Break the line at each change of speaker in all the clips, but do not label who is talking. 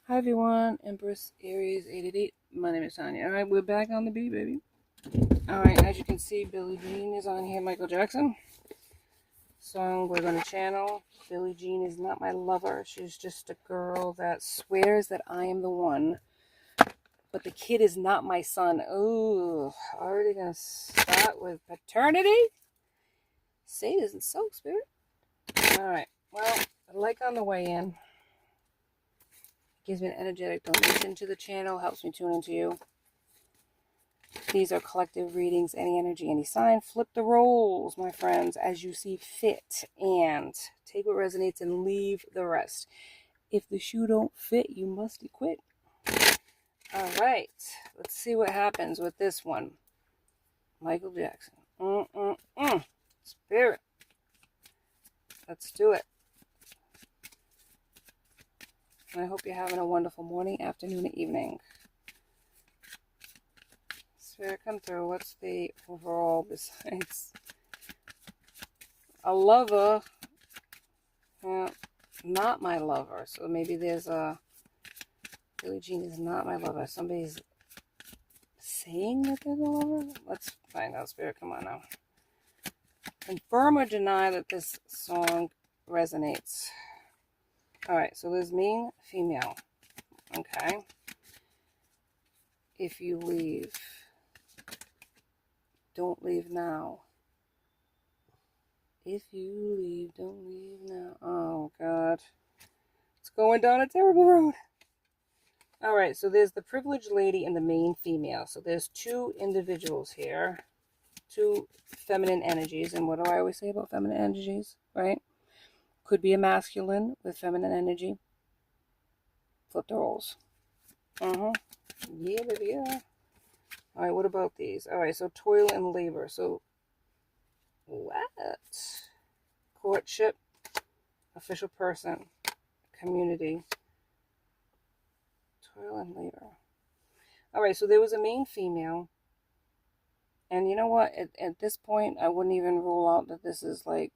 Hi everyone, Empress, Aries 888. My name is Tanya. Alright, we're back on the beat, baby. Alright, as you can see, Billie Jean is on here, Michael Jackson. Song we're going to channel. Billie Jean is not my lover. She's just a girl that swears that I am the one. But the kid is not my son. Ooh, already going to start with paternity? Say it isn't so, spirit. Alright, well, like on the way in. Gives me an energetic donation to the channel, helps me tune into you. These are collective readings, any energy, any sign. Flip the roles, my friends, as you see fit, and take what resonates and leave the rest. If the shoe don't fit, you must quit. All right, let's see what happens with this one. Michael Jackson. Spirit. Let's do it. And I hope you're having a wonderful morning, afternoon, and evening. Spirit, come through. What's the overall besides a lover? Yeah, not my lover. So maybe there's a Billie Jean is not my lover. Somebody's saying that they're the lover? Let's find out, Spirit. Come on now. Confirm or deny that this song resonates. Alright, so there's mean female. Okay. If you leave, don't leave now. If you leave, don't leave now. Oh, God. It's going down a terrible road. Alright, so there's the privileged lady and the main female. So there's two individuals here. Two feminine energies. And what do I always say about feminine energies, right? Could be a masculine with feminine energy. Flip the roles. Yeah, baby, yeah. Alright, what about these? Alright, so toil and labor. So, what? Courtship, official person, community, toil and labor. Alright, so there was a main female. And you know what? At this point, I wouldn't even rule out that this is like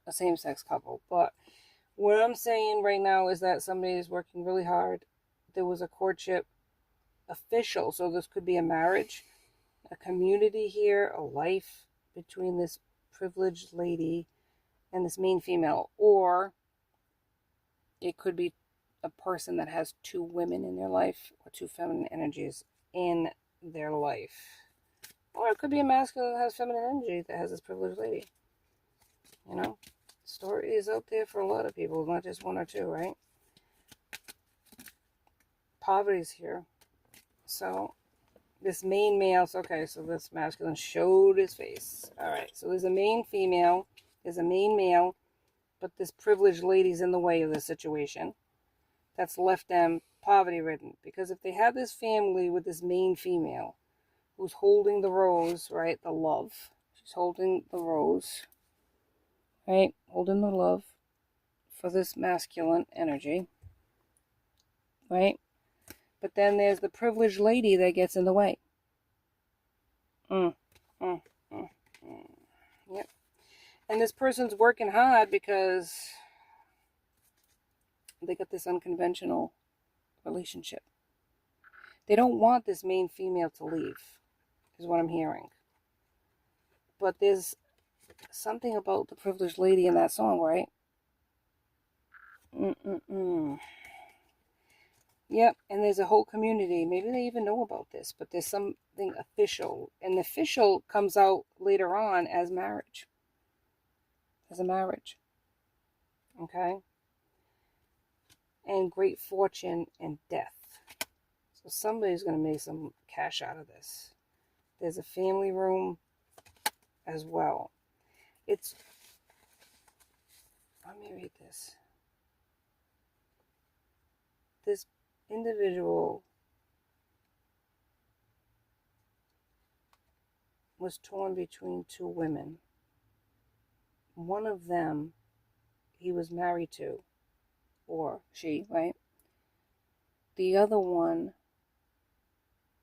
a same-sex couple. But what I'm saying right now is that somebody is working really hard. There was a courtship official, so this could be a marriage, a community here, a life between this privileged lady and this main female. Or it could be a person that has two women in their life or two feminine energies in their life. Or it could be a masculine that has feminine energy that has this privileged lady. You know? Story is out there for a lot of people, not just one or two, right? Poverty's here. So, this main male, okay, so this masculine showed his face. Alright, so there's a main female, there's a main male, but this privileged lady's in the way of the situation. That's left them poverty-ridden. Because if they had this family with this main female, who's holding the rose, right, the love. She's holding the rose, right, holding the love for this masculine energy, right? But then there's the privileged lady that gets in the way. Yep. And this person's working hard because they got this unconventional relationship. They don't want this main female to leave, is what I'm hearing. But there's something about the privileged lady in that song, right? Yep, and there's a whole community. Maybe they even know about this, but there's something official. And the official comes out later on as marriage. As a marriage. Okay? And great fortune and death. So somebody's going to make some cash out of this. There's a family room as well. Let me read this. This individual was torn between two women. One of them he was married to, or she, right? The other one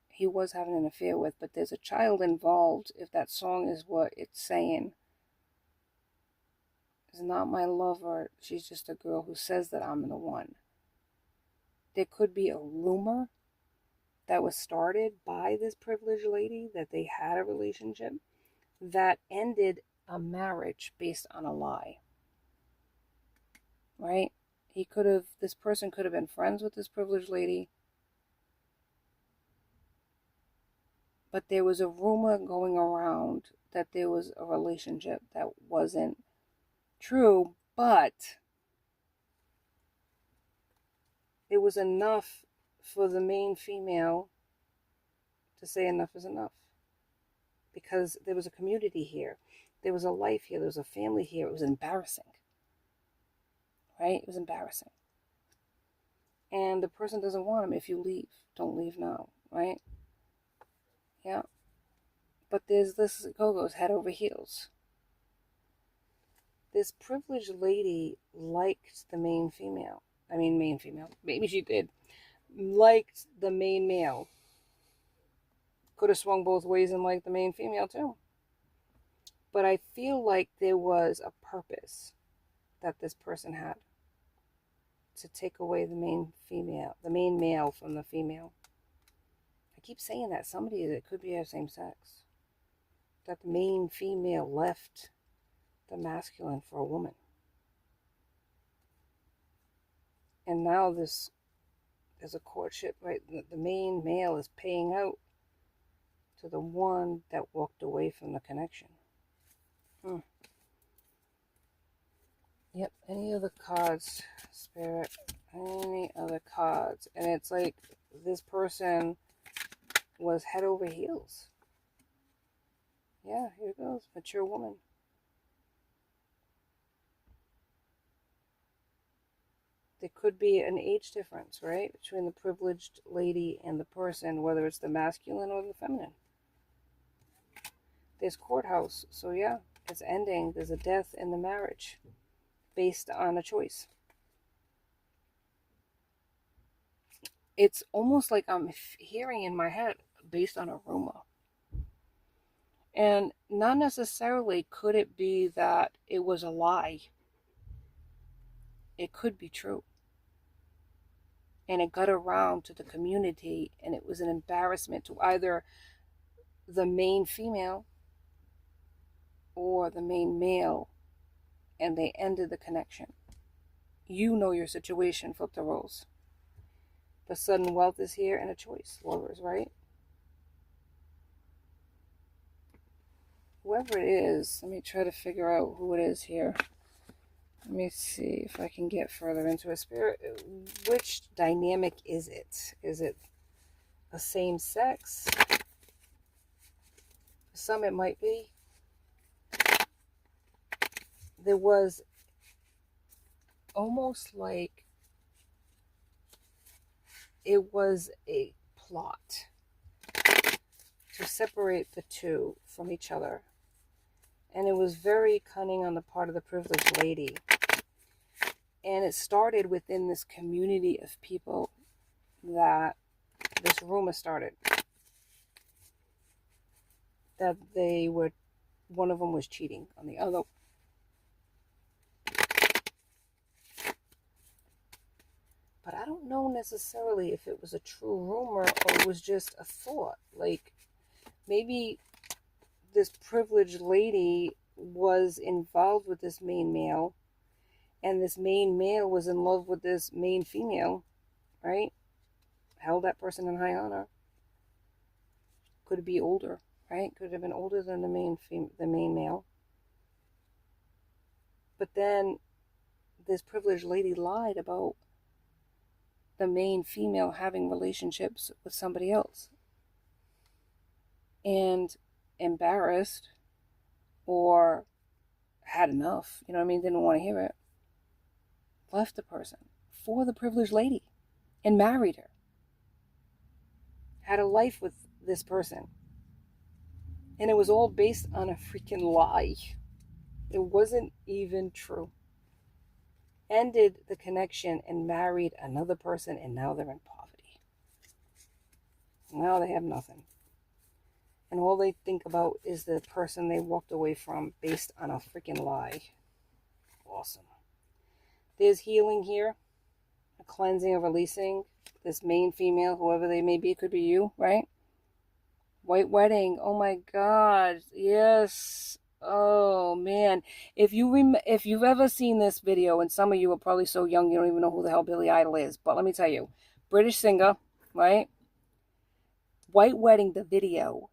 he was having an affair with, but there's a child involved, if that song is what it's saying. Is not my lover, she's just a girl who says that I'm the one. there could be a rumor that was started by this privileged lady that they had a relationship that ended a marriage based on a lie. Right? This person could have been friends with this privileged lady, but there was a rumor going around that there was a relationship that wasn't true, but it was enough for the main female to say enough is enough. Because there was a community here. There was a life here. There was a family here. It was embarrassing. Right? It was embarrassing. And the person doesn't want him. If you leave, don't leave now. Right? Yeah. But there's this goes head over heels. This privileged lady liked the main female. Main female. Maybe she did. Liked the main male. Could have swung both ways and liked the main female too. But I feel like there was a purpose that this person had to take away the main male from the female. I keep saying that. Somebody that could be of same sex. That the main female left the masculine for a woman. And now there's a courtship, right? The main male is paying out to the one that walked away from the connection. Yep, any other cards, Spirit, any other cards. And it's like this person was head over heels. Yeah, here it goes, mature woman. There could be an age difference, right? Between the privileged lady and the person, whether it's the masculine or the feminine. There's courthouse, so yeah, it's ending. There's a death in the marriage based on a choice. It's almost like I'm hearing in my head based on a rumor. And not necessarily could it be that it was a lie. It could be true. And it got around to the community, and it was an embarrassment to either the main female or the main male, and they ended the connection. You know your situation, flip the roles. The sudden wealth is here and a choice. Lovers, right? Whoever it is, let me try to figure out who it is here. Let me see if I can get further into a spirit. Which dynamic is it? Is it a same sex? For some it might be. There was almost like it was a plot to separate the two from each other. And it was very cunning on the part of the privileged lady. And it started within this community of people that this rumor started. That one of them was cheating on the other. But I don't know necessarily if it was a true rumor or it was just a thought. Like, maybe this privileged lady was involved with this main male, and this main male was in love with this main female, right? Held that person in high honor. Could be older, right? Could have been older than the main male. But then this privileged lady lied about the main female having relationships with somebody else. And embarrassed or had enough, didn't want to hear it, left the person for the privileged lady and married her. Had a life with this person. And it was all based on a freaking lie. It wasn't even true. Ended the connection and married another person, and now they're in poverty. Now they have nothing. And all they think about is the person they walked away from based on a freaking lie. Awesome. There's healing here. a cleansing, a releasing. This main female, whoever they may be, it could be you, right? White wedding. Oh my God. Yes. Oh man. If you've ever seen this video, and some of you are probably so young you don't even know who the hell Billy Idol is, but let me tell you, British singer, right? White wedding, the video.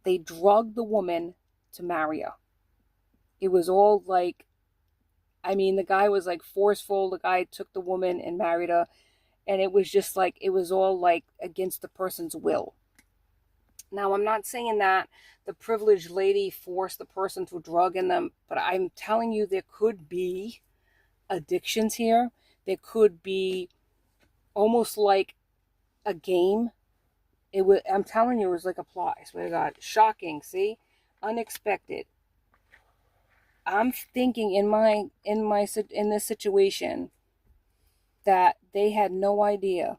They drugged the woman to marry her. It was all like, I mean, the guy was like forceful. The guy took the woman and married her. And it was just like, it was all like against the person's will. Now, I'm not saying that the privileged lady forced the person to drug in them, but I'm telling you there could be addictions here. There could be almost like a game. I'm telling you, it was like a plot. I swear to God. Shocking, see? Unexpected. I'm thinking in this situation that they had no idea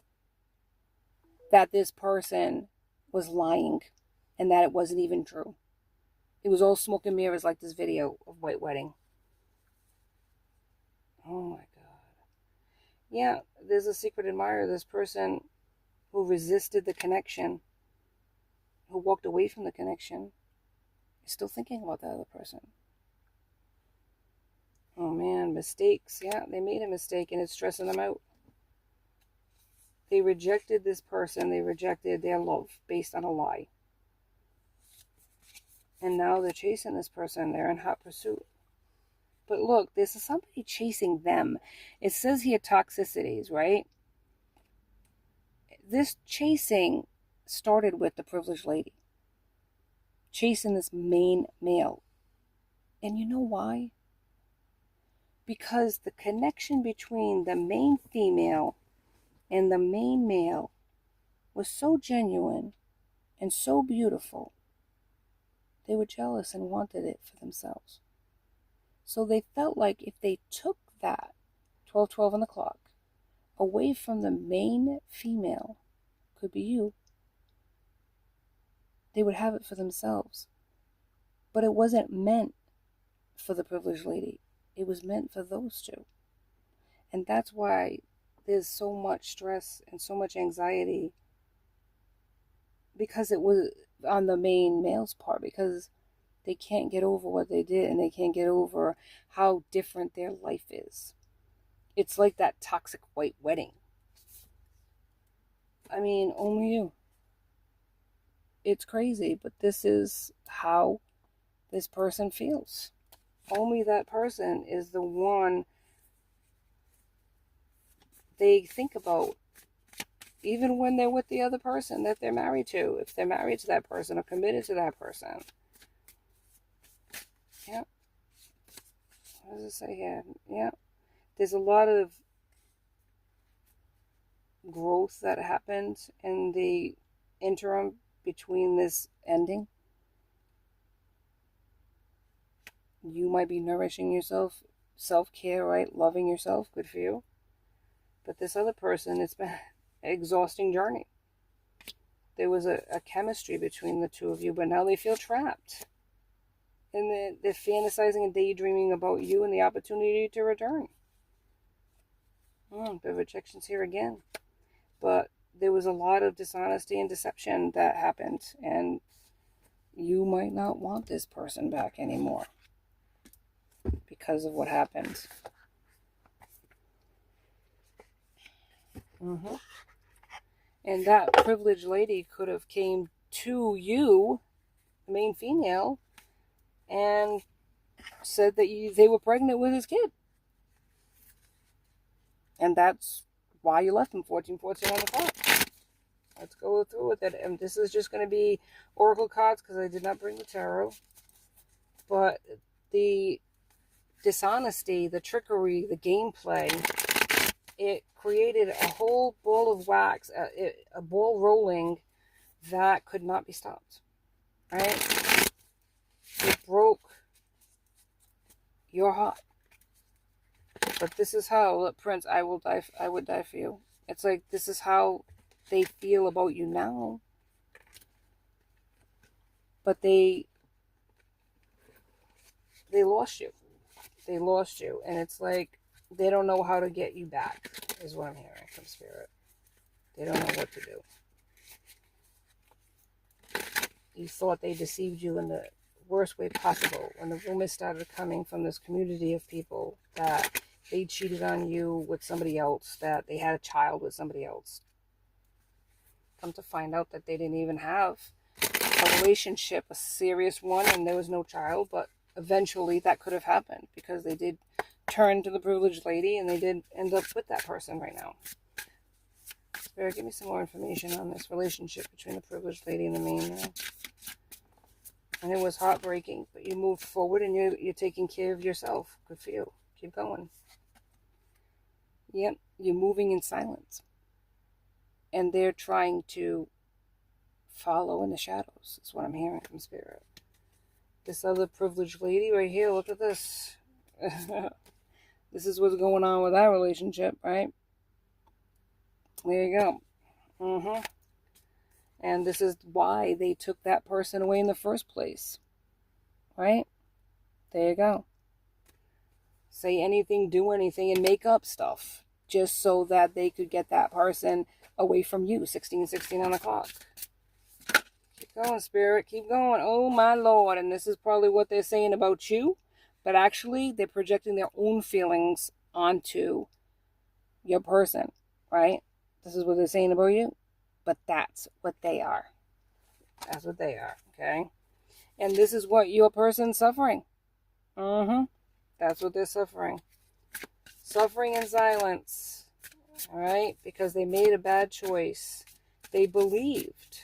that this person was lying and that it wasn't even true. It was all smoke and mirrors like this video of White Wedding. Oh my God. Yeah, there's a secret admirer, this person who resisted the connection, who walked away from the connection, is still thinking about that other person. Oh man, mistakes. Yeah, they made a mistake and it's stressing them out. They rejected this person. They rejected their love based on a lie. And now they're chasing this person. They're in hot pursuit. But look, there's somebody chasing them. It says here toxicities, right? This chasing started with the privileged lady. Chasing this main male. And you know why? Because the connection between the main female and the main male was so genuine and so beautiful. They were jealous and wanted it for themselves. So they felt like if they took that 12:12 on the clock away from the main female, could be you, they would have it for themselves. But it wasn't meant for the privileged lady. It was meant for those two. And that's why there's so much stress and so much anxiety, because it was on the main male's part, because they can't get over what they did and they can't get over how different their life is. It's like that toxic white wedding. I mean, only you. It's crazy, but this is how this person feels. Only that person is the one they think about, even when they're with the other person that they're married to, if they're married to that person or committed to that person. Yeah. What does it say here? Yeah. There's a lot of growth that happened in the interim between this ending. You might be nourishing yourself, self-care, right? Loving yourself, good for you. But this other person, it's been an exhausting journey. There was a chemistry between the two of you, but now they feel trapped. And they're fantasizing and daydreaming about you and the opportunity to return. The rejection's here again. But there was a lot of dishonesty and deception that happened. And you might not want this person back anymore because of what happened. And that privileged lady could have came to you, the main female, and said that they were pregnant with his kid. And that's why you left him 14:14 on the clock. Let's go through with it. And this is just going to be oracle cards because I did not bring the tarot. But the dishonesty, the trickery, the gameplay, it created a whole ball of wax, a ball rolling that could not be stopped. Right? It broke your heart. But this is how, look, Prince, I would die for you. It's like, this is how they feel about you now. But they lost you. They lost you. And it's like, They don't know how to get you back, is what I'm hearing from Spirit. They don't know what to do. You thought they deceived you in the worst way possible. When the rumors started coming from this community of people that they cheated on you with somebody else, that they had a child with somebody else. Come to find out that they didn't even have a relationship, a serious one, and there was no child, but eventually that could have happened because they did turn to the privileged lady and they did end up with that person right now. Spirit, give me some more information on this relationship between the privileged lady and the main man. And it was heartbreaking, but you moved forward and you're taking care of yourself. Good for you. Keep going. Yep, you're moving in silence. And they're trying to follow in the shadows. That's what I'm hearing from Spirit. This other privileged lady right here, look at this. This is what's going on with our relationship, right? There you go. And this is why they took that person away in the first place. Right? There you go. Say anything, do anything, and make up stuff just so that they could get that person away from you. 16:16 on the clock. Keep going, Spirit. Keep going. Oh, my Lord. And this is probably what they're saying about you. But actually, they're projecting their own feelings onto your person. Right? This is what they're saying about you. But that's what they are. That's what they are. Okay? And this is what your person's suffering. That's what they're suffering. Suffering in silence. All right? Because they made a bad choice. They believed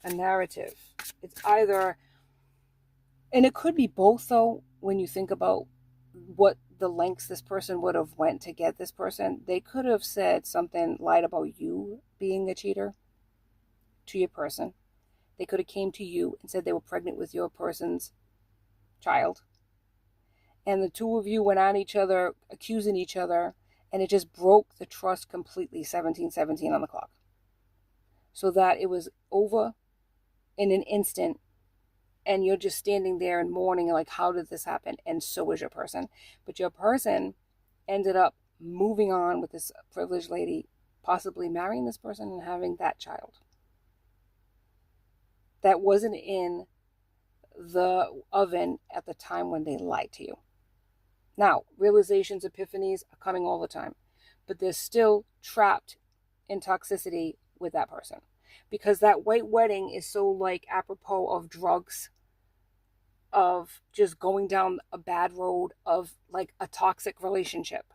a narrative. It's either, and it could be both though, when you think about what the lengths this person would have went to get this person. They could have said something, lied about you being a cheater to your person. They could have came to you and said they were pregnant with your person's child. And the two of you went at each other, accusing each other, and it just broke the trust completely. 17:17 on the clock. So that it was over in an instant, and you're just standing there and mourning like, how did this happen? And so was your person. But your person ended up moving on with this privileged lady, possibly marrying this person and having that child. That wasn't in the oven at the time when they lied to you. Now, realizations, epiphanies are coming all the time, but they're still trapped in toxicity with that person. Because that white wedding is so like apropos of drugs, of just going down a bad road, of like a toxic relationship.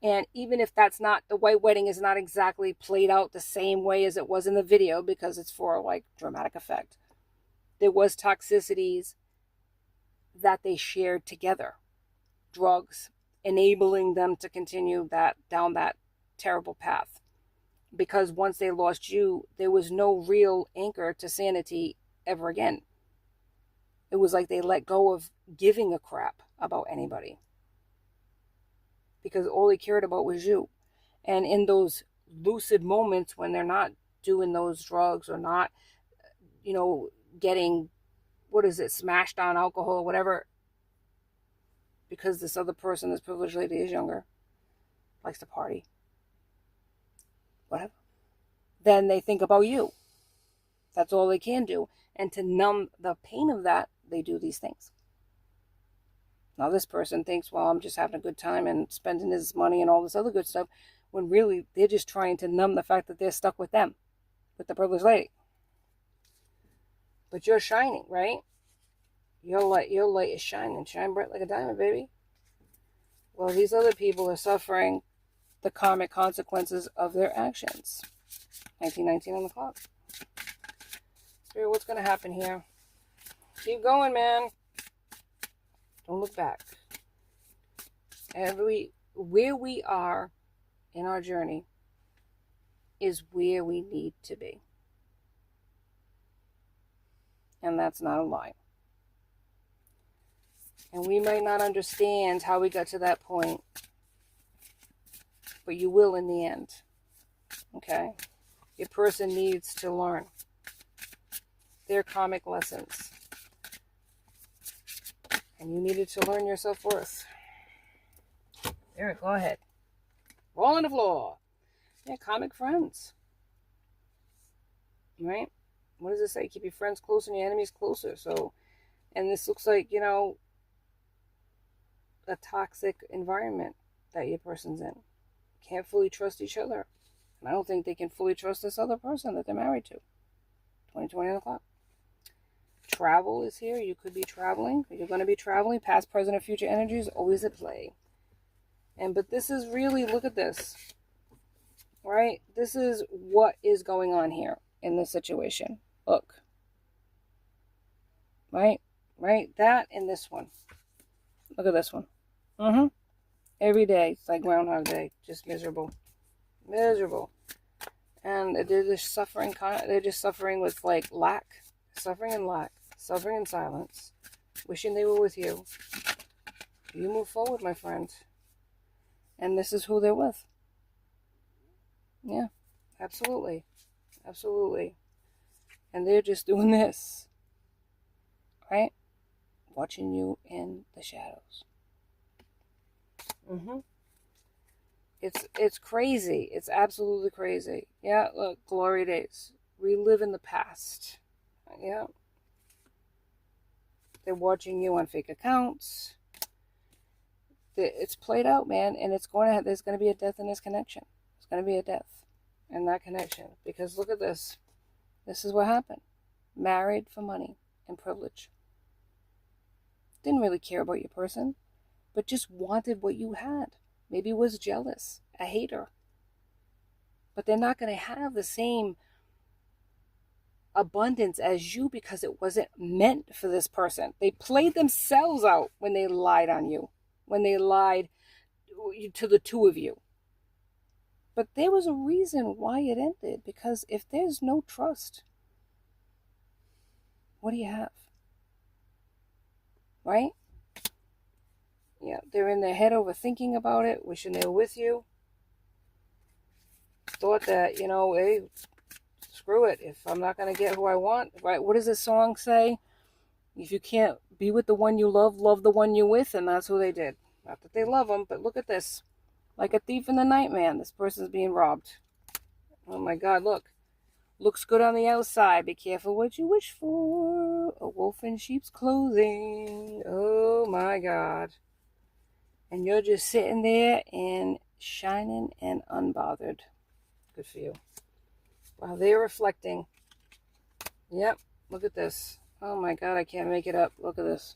And even if that's not, the white wedding is not exactly played out the same way as it was in the video because it's for like dramatic effect. There was toxicities that they shared together. Drugs, enabling them to continue that down that terrible path. Because once they lost you, there was no real anchor to sanity ever again. It was like they let go of giving a crap about anybody. Because all they cared about was you. And in those lucid moments when they're not doing those drugs or not, getting, smashed on alcohol or whatever, because this other person, this privileged lady, is younger, likes to party, whatever, then they think about you. That's all they can do. And to numb the pain of that, they do these things. Now this person thinks, well, I'm just having a good time and spending his money and all this other good stuff, when really they're just trying to numb the fact that they're stuck with them, with the privileged lady. But you're shining, right? Your light is shining. Shine bright like a diamond, baby. Well, these other people are suffering the karmic consequences of their actions. 1919 on the clock. Spirit, what's going to happen here? Keep going, man. Don't look back. Where we are in our journey is where we need to be. And that's not a lie. And we might not understand how we got to that point, but you will in the end. Okay? Your person needs to learn their karmic lessons. And you needed to learn your self-worth. There, go ahead. Roll on the floor. Yeah, comic friends. Right? What does it say? Keep your friends close and your enemies closer. So, and this looks like, you know, a toxic environment that your person's in. Can't fully trust each other. And I don't think they can fully trust this other person that they're married to. 2020 on the clock. Travel is here. You could be traveling. You're going to be traveling. Past, present, or future energies always at play. But this is really, look at this. Right? This is what is going on here in this situation. Look. Right? Right? That and this one. Look at this one. Every day. It's like Groundhog Day. Just miserable. Miserable. And they're just suffering. They're just suffering with like lack. Suffering and lack. Suffering in silence. Wishing they were with you. You move forward, my friend. And this is who they're with. Yeah. Absolutely. Absolutely. And they're just doing this. Right? Watching you in the shadows. It's crazy. It's absolutely crazy. Yeah, look, glory days. Relive in the past. Yeah. They're watching you on fake accounts. It's played out, man, and there's going to be a death in this connection. There's going to be a death in that connection. Because look at this. This is what happened. Married for money and privilege. Didn't really care about your person, but just wanted what you had. Maybe was jealous, a hater. But they're not going to have the same abundance as you because it wasn't meant for this person. They played themselves out when they lied on you, when they lied to the two of you. But there was a reason why it ended, because if there's no trust, what do you have? Right? Yeah, they're in their head overthinking about it, wishing they were with you. Thought that, you know, hey, screw it. If I'm not going to get who I want, right? What does this song say? If you can't be with the one you love the one you're with. And that's who they did. Not that they love them, but look at this. Like a thief in the night, man. This person's being robbed. Oh my God, look. Looks good on the outside. Be careful what you wish for. A wolf in sheep's clothing. Oh my God. And you're just sitting there and shining and unbothered. Good for you. While they're reflecting. Yep. Look at this. Oh my God, I can't make it up. Look at this.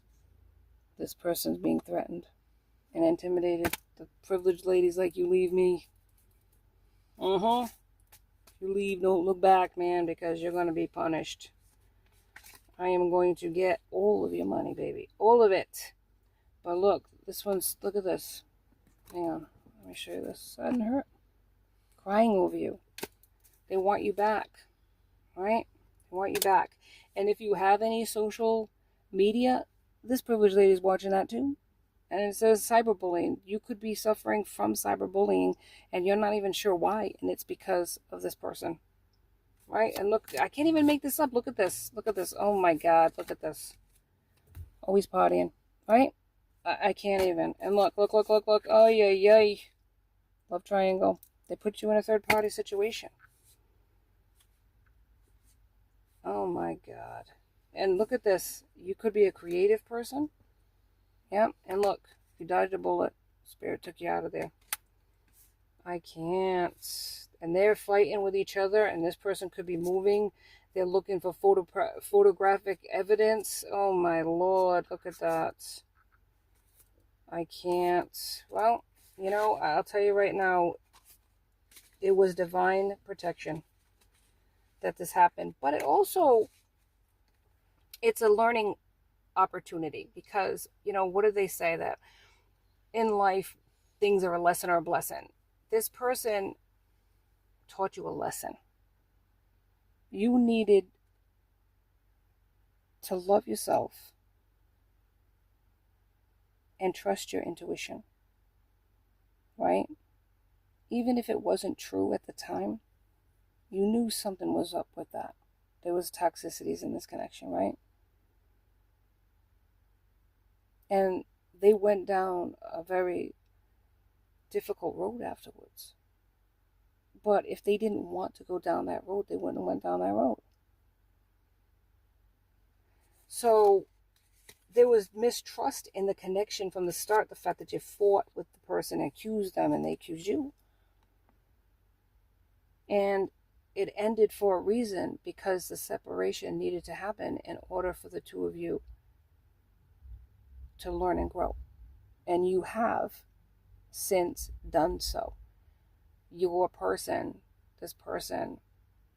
This person's being threatened and intimidated. The privileged ladies like, you leave me. If you leave, don't look back, man, because you're going to be punished. I am going to get all of your money, baby. All of it. But look, look at this. Hang on. Let me show you this. That didn't hurt. Crying over you. They want you back. Right? They want you back. And if you have any social media, this privileged lady is watching that too. And it says cyberbullying. You could be suffering from cyberbullying and you're not even sure why. And it's because of this person. Right? And look, I can't even make this up. Look at this. Look at this. Oh my God. Look at this. Always partying. Right? I can't even. And look. Oh, yeah. Love triangle. They put you in a third party situation. Oh my God. And look at this. You could be a creative person. Yep. And look, you dodged a bullet. Spirit took you out of there. I can't. And they're fighting with each other, and this person could be moving. They're looking for photographic evidence. Oh my Lord, look at that. I can't. Well, you know, I'll tell you right now, it was divine protection that this happened. But it's a learning opportunity, because, you know, what do they say, that in life things are a lesson or a blessing? This person taught you a lesson. You needed to love yourself and trust your intuition, right? Even if it wasn't true at the time, you knew something was up with that. There was toxicities in this connection, right? And they went down a very difficult road afterwards. But if they didn't want to go down that road, they wouldn't have went down that road. So there was mistrust in the connection from the start. The fact that you fought with the person, accused them, and they accused you. And it ended for a reason, because the separation needed to happen in order for the two of you to learn and grow. And you have since done so. Your person, this person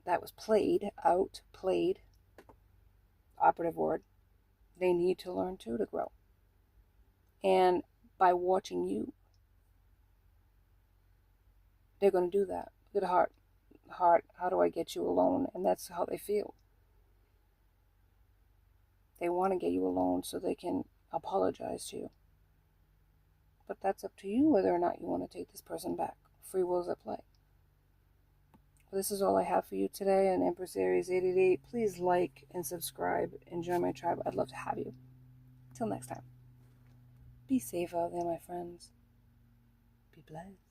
that was played, operative word, they need to learn too to grow. And by watching you, they're going to do that. Look at heart, how do I get you alone? And that's how they feel. They want to get you alone so they can apologize to you. But that's up to you whether or not you want to take this person back. Free will's at play. Well, this is all I have for you today on Empress Aries 888. Please like and subscribe. Enjoy my tribe. I'd love to have you. Till next time. Be safe out there, my friends. Be blessed.